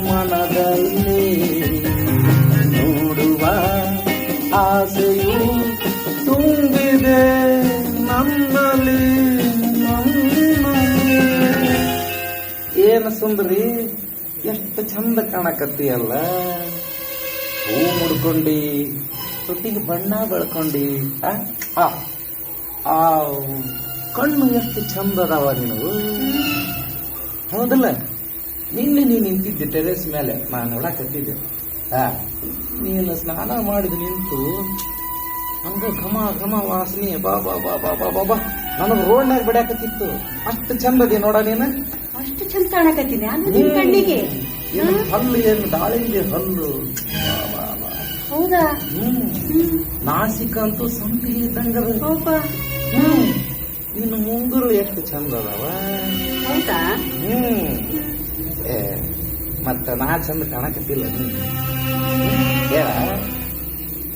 ಮನದಲ್ಲಿ ನೋಡುವ ಆಸೆಯು ತುಂಬಿದೆ ನನ್ನಲ್ಲಿ. ಏನು ಸುಂದರಿ, ಎಷ್ಟು ಚಂದ ಕಾಣಕತ್ತೀಯಲ್ಲ. ಹೂ ಮುಡ್ಕೊಂಡಿ, ತುಟಿಗೆ ಬಣ್ಣ ಬೆಳ್ಕೊಂಡಿ, ಆ ಕಣ್ಣು ಎಷ್ಟು ಚಂದ ಅದಾವ ನೀನು. ಹೌದಲ್ಲ, ನಿನ್ನೆ ನೀನು ನಿಂತಿದ್ದೆ ಟೆರೆಸ್ ಮೇಲೆ, ನಾನು ನೋಡಕತ್ತಿದ್ದೆ. ನೀನು ಸ್ನಾನ ಮಾಡಿದ ನಿಂತು ಹಂಗ ಘಮ ಘಮ ವಾಸನೆ ಬಾ ಬಾ ಬಾ ಬಾ ಬಾ ಬಾ ಬಾ ನನಗೆ ರೋಡ್ನಾಗ ಬಿಡಾಕತ್ತಿತ್ತು. ಅಷ್ಟು ಚಂದದಿ ನೋಡ ನೀನು. ಅಷ್ಟು ಚಂದ ಕಾಣಕತ್ತೀನಿ ಕಣ್ಣಿಗೆ. ಹಲ್ಲು ಏನು ದಾಳಿಂಬೆ ಹಲ್ಲು. ಹೌದಾ? ನಾಸಿಕ ಅಂತೂ ಸಂಪಿಗೆ ಇದ್ದಂಗದ. ಇನ್ನು ಮುಂಗುರು ಎಷ್ಟು ಚಂದ ಅದಾವ. ಹೌದಾ? ಮತ್ತ ನಾ ಚಂದ ಕಾಣಕತ್ತಿಲ್ಲ. ಹೇಳ,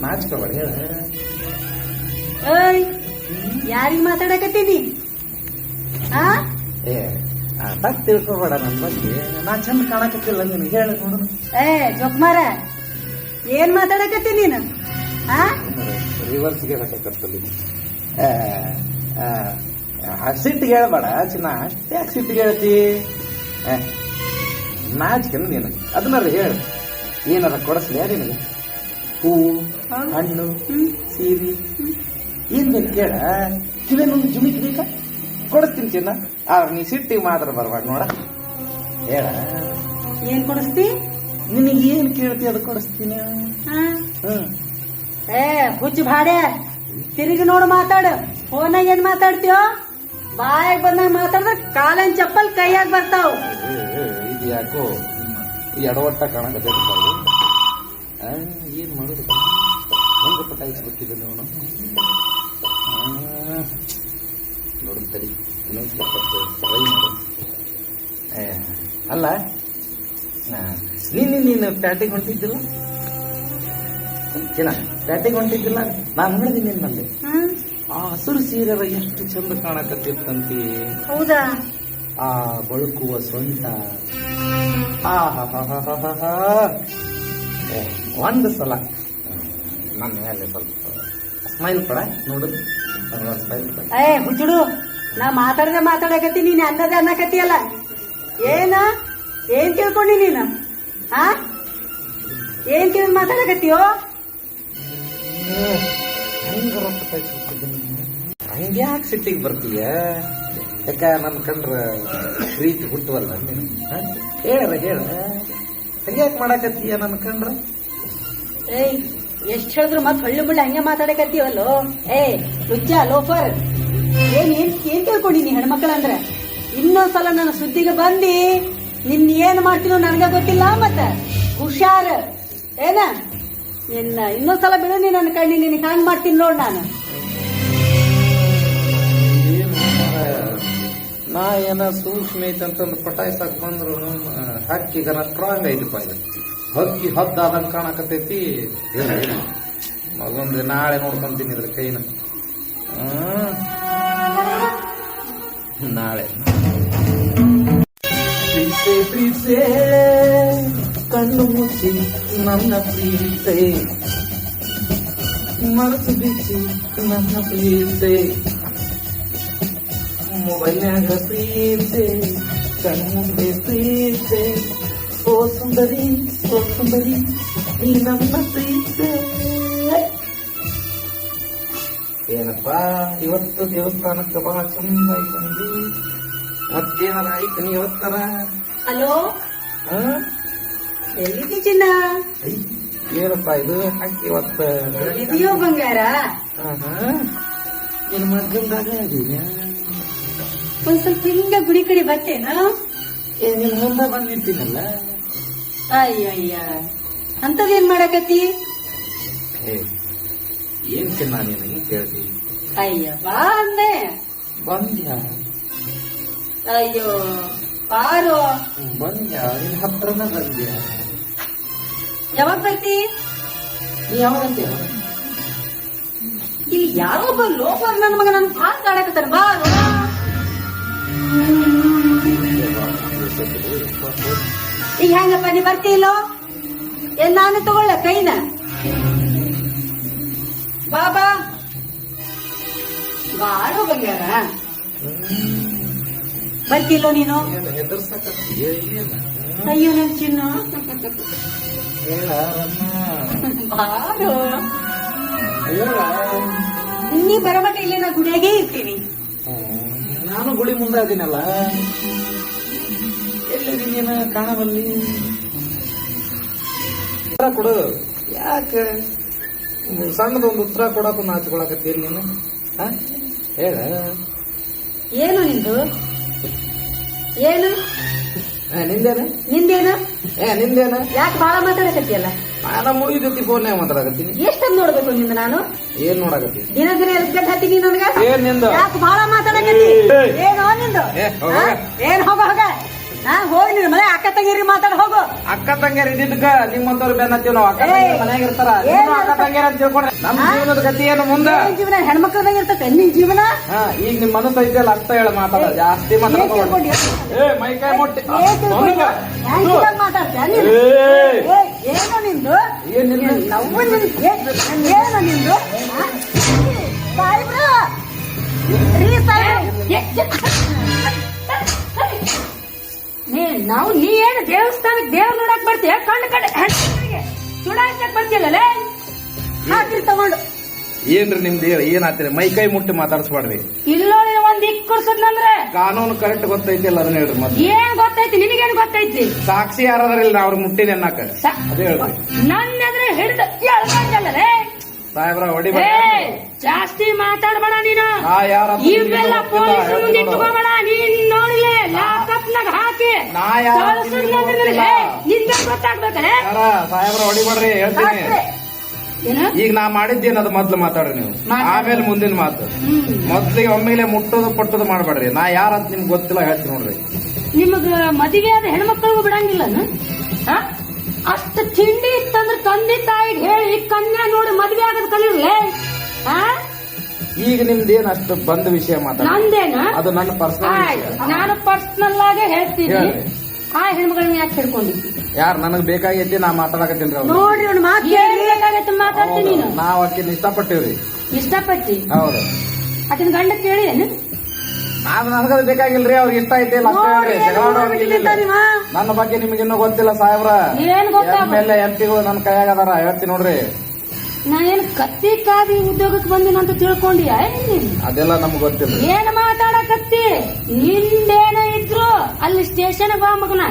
ನಾಚ್ಕೋಬೇಡ, ಹೇಳ. ಯಾರಿಗ್ ಮಾತಾಡಕತ್ತೀನಿ? ತಪ್ಪು ತಿಳ್ಕೊಬೇಡ ನನ್ ಬಗ್ಗೆ. ನಾ ಚಂದ ಕಾಣಕತ್ತಿಲ್ಲ ನಿನ್, ಹೇಳ ನೋಡು. ಜೊಕ್ಮಾರ, ಏನ್ ಮಾತಾಡಕತ್ತೀನಿ ನೀನು? ರಿವರ್ಸ್ಗೆ ಹೇಳಕತ್ತಲ್ಲಿ. ಸಿಟ್ಟಿಗೆ ಹೇಳ್ಬೇಡ ಚಿನ್ನ, ಅಷ್ಟೇ ಸಿಟ್ಟಿಗೆ ಹೇಳ್ತಿ. ನಾಚಿಕೆನು ನೀನು. ಅದನ್ನಾರ ಹೇಳು, ಏನಾರ ಕೊಡಿಸ್ಲಿ ನಿನಗೆ? ಹೂವು, ಹಣ್ಣು, ಸೀರೆ ಏನ್ ಬೇಕು ಕೇಳ. ಕಿವೇನೊಂದು ಜುಮಿಕ್ ಬೇಕಾ? ಕೊಡಿಸ್ತೀನಿ ಚಿನ್ನ. ನೀ ಸಿಟ್ಟಿಗೆ ಮಾತ್ರ ಬರ್ಬೇಡ ನೋಡ, ಹೇಳ. ಏನ್ ಕೊಡಿಸ್ತಿ? ನಿನಗೆ ಏನ್ ಕೇಳ್ತಿ ಅದು ಕೊಡಿಸ್ತೀನಿ. ಹುಚ್ಚು ಭಾಡೆ, ತಿರುಗಿ ನೋಡು ಮಾತಾಡು. ಫೋನಾಗ ಏನ್ ಮಾತಾಡ್ತೀಯೋ? ಬಾಯಾಗ ಬಂದಾಗ ಮಾತಾಡಿದ್ರೆ ಕಾಲನ್ ಚಪ್ಪಲ್ ಕೈಯಾಗ ಬರ್ತಾವ. ಇದು ಯಾಕೋ ಎಡವಟ್ಟ ಕಾಣಕತ್ತೆ. ಏನ್ ಮಾಡೋದು, ಹೆಂಗ ಪಟಾಯಿಸ್ಬಿಟ್ಟಿದ್ದೆ ನೀವು. ನೋಡುತ್ತರಿ ಟ್ರೈ ಮಾಡು. ಅಲ್ಲ, ನೀನು ಪ್ಯಾಟಿಗೆ ಹೊಂಟಿದ್ದಿಲ್ಲ ಚಿನ್ನ? ಪ್ಯಾಟಿಗೆ ಹೊಂಟಿದ್ದಿಲ್ಲ, ನಾನು ನೋಡಿದೀನಿ ನಿನ್ನಲ್ಲಿ. ಆ ಹಸಿರು ಸೀರೆರ ಎಷ್ಟು ಚಂದ ಕಾಣಕತ್ತಿತ್ತಂತಿ. ಹೌದಾ? ಆ ಬಳುಕುವ ಸೊಂಟ, ಒಂದು ಸಲ ನನ್ನ ಮೇಲೆ ಸ್ವಲ್ಪ ಸ್ಮೈಲ್ ಕೊಡ ನೋಡುದು. ಹುಚ್ಚುಡು, ನಾ ಮಾತಾಡಕತ್ತಿ, ನೀನ್ ಅನ್ನದೇ ಅನ್ನಕತ್ತಿಯಲ್ಲ. ಏನ್ ತಿಳ್ಕೊಂಡಿ ನೀನು? ಏನ್ ತಿಳ್ದು ಮಾತಾಡಕತ್ತೀಯೋ? ಹಂಗ್ಯಾಕೆ ಸಿಟ್ಟಿಗೆ ಬರ್ತೀಯ? ಯಾಕ ನನ್ ಕಂಡ್ರ ಪ್ರೀತಿ ಹುಟ್ಟುವಲ್ಲ ನೀನು? ಹೇಳ ಹಂಗ್ಯಾಕೆ ಮಾಡಾಕತ್ತೀಯ ನನ್ ಕಂಡ್ರ? ಎಷ್ಟ್ ಹೇಳಿದ್ರು ಮತ್ ಹಳ್ಳಿ ಮುಳ್ಳಿ ಹಂಗೆ ಮಾತಾಡಕತ್ತೀವಲ್ಲೋ. ಲುಚ್ಚ ಲೋಫರ್, ಏನ್ ತಿಳ್ಕೊಂಡಿನಿ ಹೆಣ್ಮಕ್ಳಂದ್ರ? ಇನ್ನೊಂದ್ಸಲ ನನ್ನ ಸುದ್ದಿಗೆ ಬಂದಿ ನಿನ್ ಏನ್ ಮಾಡ್ತೀನೋ ನನಗ ಗೊತ್ತಿಲ್ಲ. ಮತ್ತ ಹುಷಾರ್ ಏನ? ನಿನ್ನ ಇನ್ನೊಂದ್ಸಲ ಬಿಡು, ನೀ ನನ್ನ ಕಣ್ಣಿ ನಿನ್ ಹ್ಯಾಂಗ್ ಮಾಡ್ತೀನಿ ನೋಡ್ ನಾನು. ನಾ ಏನ ಸೂಕ್ಷ್ಮ ಐತೆ ಅಂತಂದು ಪಟಾಯಿಸಾಕ್ ಬಂದ್ರು ಹಕ್ಕಿಗನ ಸ್ಟ್ರಾಂಗ್ ಐತಿಪ್ಪ. ಇದು ಹಕ್ಕಿ ಹದ್ದಾದಂಗ ಕಾಣಕತ್ತೈತಿ. ಮಗೊಂದು ನಾಳೆ ನೋಡ್ಕೊಂತೀನಿ ಇದ್ರ ಕೈನ. ನಾಳೆ ಪ್ರೀಸೆ ಕಣ್ಣು ಮುಚ್ಚಿ ನನ್ನ ಪ್ರೀತೆ, ಮನಸ್ಸು ಬಿಚ್ಚಿ ನನ್ನ ಪ್ರೀತೆ, ಮೊಬೈಲ್ನಾಗ ಪ್ರೀತೆ, ಕಣ್ಮುಂದೆ ಪ್ರೀತೆ. ಓ ಸುಂದರಿ ಈ ನಮ್ಮ ಪ್ರೀತೆ. ಏನಪ್ಪಾ ಇವತ್ತು ದೇವಸ್ಥಾನಕ್ಕೆ ಬಹಳ ಚಂದಾಗಿ ಬಂದಿ. ಮತ್ತೇನಾರ ಆಯ್ತು ನೀ ಇವತ್ತರ? ಹಲೋ, ಎಲ್ಲಿದ್ದೀ ಚಿನ್ನ? ಏನಪ್ಪಾ ಇದು ಹಾಕಿ ಇವತ್ತ ಇದೆಯೋ ಬಂಗಾರ? ನಿನ್ ಮಗ್ಗಂದಾಗ ಇದೀಯ? ಒಂದ್ ಸ್ವಲ್ಪ ಹಿಂಗ ಗುಡಿ ಕಡೆ ಬರ್ತೇನ? ನಿನ್ ಮುಂದೆ ಬಂದ್ ನಿಂತೀನಲ್ಲ. ಅಯ್ಯಯ್ಯ, ಅಂತದೇನ್ ಮಾಡಕತ್ತಿ? ಏನ್ ಚಿನ್ನ ನೀನು ಹಿಂಗ್ ಕೇಳ್ತಿ? ಅಯ್ಯ ಬಾ ಅಂದೆ. ಬಂದ್ಯಾ? ಅಯ್ಯೋ ಬಾರೋ. ಬಂದ್ಯಾ? ನಿನ್ ಹತ್ರನ ಬಂದ್ಯಾ? ಯಾವಾಗ ಬರ್ತಿ? ನೀ ಯಾವಾಗಂತೀಯ? ಇಲ್ಲಿ ಯಾರೊಬ್ಬ ಲೋಫರ್ ನನ್ನ ಮಗ ನನ್ ಭಾಳ ಕಾಡಕತ್ತಾರ. ಬಾರೋ. ಈಗ ಹೆಂಗಪ್ಪ ನೀ ಬರ್ತಿಲ್ಲೋ ಏನ್ ನಾನು ತಗೊಳ್ಳ ಕೈನ ಬಾಬಾ ಬಾಳು ಬಂಗಾರ ಬರ್ತಿಲ್ಲೋ ನೀನು ಅಯ್ಯೋ ನನ್ ಚಿನ್ನ ಬಾರು ನೀ ಬರಮಟ ಇಲ್ಲಿ ನಾ ಗುಡಿಯಾಗೇ ಇರ್ತೀನಿ. ನಾನು ಗುಡಿ ಮುಂದೆ ಅದೀನಲ್ಲ, ಎಲ್ಲಿದ್ದೀನಿ ನೀನು ಕಾಣಬಲ್ಲಿ? ಉತ್ತರ ಕೊಡು. ಯಾಕೆ ಸಣ್ಣದೊಂದು ಉತ್ತರ ಕೊಡಕ್ಕೂ ನಾಚಿಕೊಳಕತ್ತೀನಿ ನೀನು? ಹೇಳ ಏನು ನಿಂದು? ಏನು ನಿಂದೇನ? ನಿಂದೇನು? ನಿಂದೇನ? ಯಾಕೆ ಬಾಳ ಮಾತಾಡಕತ್ತಿಯಲ್ಲ? ನಾನು ಮುಡಿ ಜೊತೆ ಫೋನ್ ಮಾತಾಡಕತ್ತೀನಿ. ಎಷ್ಟೊಂದು ನೋಡ್ಬೇಕು ನಿಂದ ನಾನು? ಏನ್ ನೋಡಕತ್ತಿ? ದಿನ ದಿನ ಎಲ್ಗಡ್ ಹತ್ತೀನಿ ನನಗ. ಏನ್ ನಿಂದು? ಯಾಕೆ ಬಾಳ ಮಾತಾಡಕತ್ತಿ? ಏನೋ ನಿಂದು? ಏನ್ ಹೋಗ ಹೋಗ ಹೋಗಿ ನಿನ್ ಮನೆ ಅಕ್ಕ ತಂಗಿರಿ ಮಾತಾಡ ಹೋಗು. ಅಕ್ಕ ತಂಗಿಯರ್ ಇದ್ದಿದ್ದಕ್ಕ ನಿಮ್ಮಂತವ್ರು ಬೆನ್ ಹತ್ತೀವಿ ನಾವು. ಅಕ್ಕ ತಂಗಿಯರ್ ಮನ್ಯಾಗ ಇರ್ತಾರ, ಅಕ್ಕ ತಂಗಿಯರ್ ಅಂತ ತಿಳ್ಕೊಂಡ್ರೆ ನಮ್ಮ ಜೀವನದ ಗತಿ ಏನು ಮುಂದ? ಜೀವನ ಹೆಣ್ಮಕ್ಳದಾಗ ಇರ್ತೈತೆ ನಿನ್ ಜೀವನ. ಈಗ ನಿಮ್ ಮನಸ್ಸು ಐತೆಲ್ಲ ಅಷ್ಟ ಹೇಳ ಮಾತಾಡ, ಜಾಸ್ತಿ ಮಾತಾಡ್ಕೊಂಡು ಮೈ ಕೈ ಮುಟ್ಟಿ ಮಾತಾಡ್ತೀಯ ನೀನು? ಏನೋ ನಿಂದು? ನಾವು ಏನೋ ನಿಂದು? ಸಾಯಿಬ್ರು ನಾವು ನೀ ಏನು ದೇವಸ್ಥಾನಕ್ಕೆ ದೇವ್ರ ನೋಡಕ್ ಬರ್ತೀಯ? ಕಣ್ಣು ಕಡೆ ಸುಡಾಕ್ ಬರ್ತಿಯಲ್ಲ ಹಾಕ್ರಿ ತಗೊಂಡು. ಏನ್ರಿ ನಿಮ್ದು ಏನ್ ಆತಿರಿ? ಮೈ ಕೈ ಮುಟ್ಟಿ ಮಾತಾಡ್ಸ್ಬಾಡ್ರಿ. ಇಲ್ಲೋ ಒಂದ್ ಇಕ್ಕರ್ಸದ್ನಂದ್ರೆ ಕಾನೂನು ಕರೆಕ್ಟ್ ಗೊತ್ತೈತಿಲ್ಲ ಅದನ್ನ ಹೇಳ್ರಿ. ಮತ್ತೆ ಏನ್ ಗೊತ್ತೈತಿ? ನಿನಗೇನ್ ಗೊತ್ತೈತಿ? ಸಾಕ್ಷಿ ಯಾರಾದ್ರಿಲ್ಲ ನಾ ಅವ್ರ ಮುಟ್ಟಿನ ಅನ್ನಕ ಅದೇ ಹೇಳ್ರಿ. ನನ್ನ ಎದ್ರೆ ಹಿಡ್ದು ಎಳ್ಕೊಂಡಲ್ಲೇ ಸಾಹೇಬ್ರ ಹೊಡಿ ಜಾಸ್ತಿ ಮಾತಾಡ್ಬೇಡ ನೀನು. ಯಾರ ಇವೆಲ್ಲ ಪೊಲೀಸ್ ಮುಂದೆ ಇಟ್ಕೋಬೇಡ. ನೀನ್ ನೋಡಿಲೆ ಲ್ಯಾಪ್ಟಾಪ್ನಾಗ ಹಾಕಿ ನಿಂದ ಗೊತ್ತಾಗ್ಬೇಕಲ್ಲ. ಸಾಹೇಬ್ರ ಹೊಡಿಬೇಡ್ರಿ ಹೇಳ್ತೀನಿ. ಈಗ ನಾ ಮಾಡಿದ್ದೇನು ಅದು ಮೊದ್ಲು ಮಾತಾಡ್ರಿ ನೀವು, ಆಮೇಲೆ ಮುಂದಿನ ಮಾತು. ಮೊದ್ಲಿಗೆ ಒಮ್ಮೆಲೆ ಮುಟ್ಟೋದು ಪಟ್ಟೋದು ಮಾಡ್ಬೇಡ್ರಿ. ನಾ ಯಾರಂತ ನಿಮ್ಗೆ ಗೊತ್ತಿಲ್ಲ ಹೇಳ್ತೀನಿ ನೋಡ್ರಿ. ನಿಮಗ ಮದುವೆ ಆದ ಹೆಣ್ಮಕ್ಳಿಗೂ ಬಿಡಂಗಿಲ್ಲ ಅಷ್ಟು ತಿಂಡಿ ಇತ್ತಂದ್ರೆ ತಂದೆ ತಾಯಿಗೆ ಹೇಳಿ ಕನ್ಯಾ ನೋಡಿ ಮದ್ವೆ ಆಗೋದ್ ಕಲಿರ್ಲೆ. ಈಗ ನಿಮ್ದೇನ್ ಅಷ್ಟು ಬಂದ ವಿಷಯ ಮಾತಾಡ ನಂದೇನ? ಅದು ನನ್ನ ಪರ್ಸನಲ್. ನಾನು ಪರ್ಸನಲ್ ಆಗಿ ಹೇಳ್ತೀನಿ. ಆ ಹೆಣ್ಮಗಳನ್ನ ಯಾಕೆ ಹಿಡ್ಕೊಂಡಿದ್ದಿ? ಯಾರು ನನಗ್ ಬೇಕಾಗೈತಿ ನಾ ಮಾತಾಡಕತ್ತೀನಿ ನೋಡ್ರಿ ಅವ್ನು ಬೇಕಾಗೈತೆ ಮಾತಾಡ್ತೀನಿ. ನಾವ್ ಆಕಿನ ಇಷ್ಟಪಟ್ಟಿವ್ರಿ. ಇಷ್ಟಪಟ್ಟಿ? ಹೌದು. ಆಕಿನ ಗಂಡ ಕೇಳಿ ನಾನು ನನಗದು ಬೇಕಾಗಿಲ್ರಿ. ಅವ್ರಿಗೆ ಇಷ್ಟ ಐತಿ ಇಲ್ಲ ಅಷ್ಟೇ ಹೇಳ್ರಿ. ನನ್ನ ಬಗ್ಗೆ ನಿಮ್ಗೆ ಇನ್ನೂ ಗೊತ್ತಿಲ್ಲ ಸಾಹೇಬ್ರ. ಏನ್ ಮೇಲೆ ಎಂಪಿಗಳು ನನ್ನ ಕೈಯಾಗ ಅದಾರ ಹೇಳ್ತೀನಿ ನೋಡ್ರಿ. ನಾ ಏನ್ ಕತ್ತಿ ಕಾದಿ ಉದ್ಯೋಗಕ್ಕೆ ಬಂದಿನ ಅಂತ ತಿಳ್ಕೊಂಡಿಯ? ಅದೆಲ್ಲ ನಮ್ಗೆ ಗೊತ್ತಿಲ್ಲ. ಏನ್ ಮಾತಾಡಕತ್ತಿ? ನಿಂದೇನ ಇದ್ರು ಅಲ್ಲಿ ಸ್ಟೇಷನ್ ಬಾ ಮಗನ,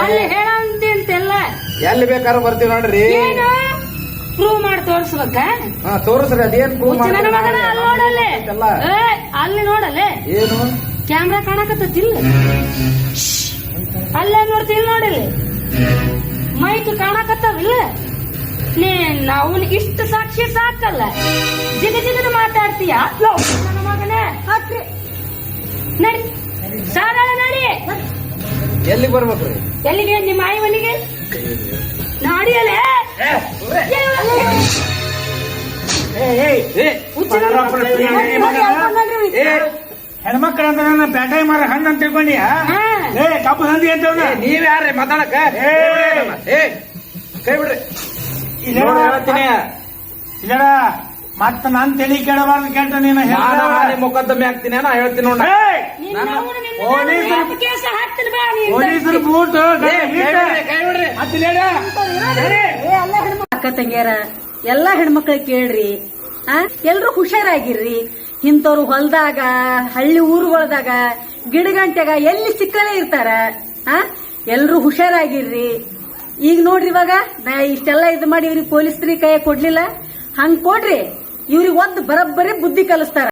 ಅಲ್ಲಿ ಹೇಳಂತೆಲ್ಲ ಎಲ್ಲಿ ಬೇಕಾದ್ರೂ ಬರ್ತೀವಿ ನೋಡ್ರಿ. ಏನು ಪ್ರೂವ್ ಮಾಡಿ ತೋರ್ಸ್ಬೇಕ? ತೋರಿಸ್ರಿ. ಅದೇನ್ ಪ್ರೂವ್ ಮಾಡಿ ನೋಡಲ್ಲೇ, ಅಲ್ಲಿ ನೋಡಲ್ಲೇ ಏನು ಕ್ಯಾಮ್ರಾ ಕಾಣಕತ್ತಿಲ್ಲ? ಅಲ್ಲೇ ನೋಡ್ತಿಲ್ ನೋಡಿಲ್ಲಿ ಮೈಕ್ ಕಾಣಕತ್ತಾವಿಲ್ಲ? ನಾವು ಇಷ್ಟು ಸಾಕ್ಷಿ ಸಾಕಲ್ಲ, ಜಿಗ ಜಿಗದ ಮಾತಾಡ್ತೀಯ ನನ್ನ ಮಗನೇ. ಹಾಕ್ರಿ ನಡಿ, ಸಾರಾಳ ನಡಿ. ಎಲ್ಲಿಗೆ ಬರ್ಬೇಕ್ರಿ? ಎಲ್ಲಿಗೆ? ನಿಮ್ಮ ಆಯಿ ಮನೆಗೆ ನಾಡಿಯಲ್ಲೇ ಹೆಣ್ಮಕ್ಳ ಅಂತ ನನ್ನ ಪ್ಯಾಟಾಯಿ ಮಾರ ಹಣ್ಣು ಅಂತ ತಿಳ್ಕೊಂಡಿಯಾ? ಕಬ್ಬು ಹಂದಿ ಅಂತ ನೀವ್ ಯಾರ್ರಿ ಮಾತಾಡಕ? ಕೈ ಬಿಡ್ರಿ. ಹೇಳ್ತೀನಿ ಇಲ್ಲ ಮತ್ತ ನಾನ್ ತಲೆ ಕೇಳಬಾರ್ದು. ಕೇಳ್ತ ನೀನು ಮೊಕದ್ದಮೆ ಆಗ್ತೀನಿ ನಾ ಹೇಳ್ತೀನಿ ನೋಡ. ಪೊಲೀಸರು ಬೂಟ್ ಅಕ್ಕ ತಂಗಿಯರ ಎಲ್ಲಾ ಹೆಣ್ಮಕ್ಳಿಗೆ ಕೇಳ್ರಿ, ಎಲ್ರು ಹುಷಾರಾಗಿರ್ರಿ. ಇಂಥವ್ರು ಹೊಲದಾಗ ಹಳ್ಳಿ ಊರುಗಳದಾಗ ಗಿಡಗಂಟೆಗ ಎಲ್ಲಿ ಸಿಕ್ಕಲೇ ಇರ್ತಾರ. ಎಲ್ರು ಹುಷಾರಾಗಿರ್ರಿ. ಈಗ ನೋಡ್ರಿ, ಇವಾಗ ನಾ ಇಷ್ಟೆಲ್ಲ ಇದು ಮಾಡಿ ಇವ್ರಿಗೆ ಪೊಲೀಸರಿಗೆ ಕೈ ಕೊಡ್ಲಿಲ್ಲ, ಹಂಗ್ ಕೊಡ್ರಿ. ಇವ್ರಿಗೆ ಒಂದು ಬರಬ್ಬರಿ ಬುದ್ಧಿ ಕಲಿಸ್ತಾರ.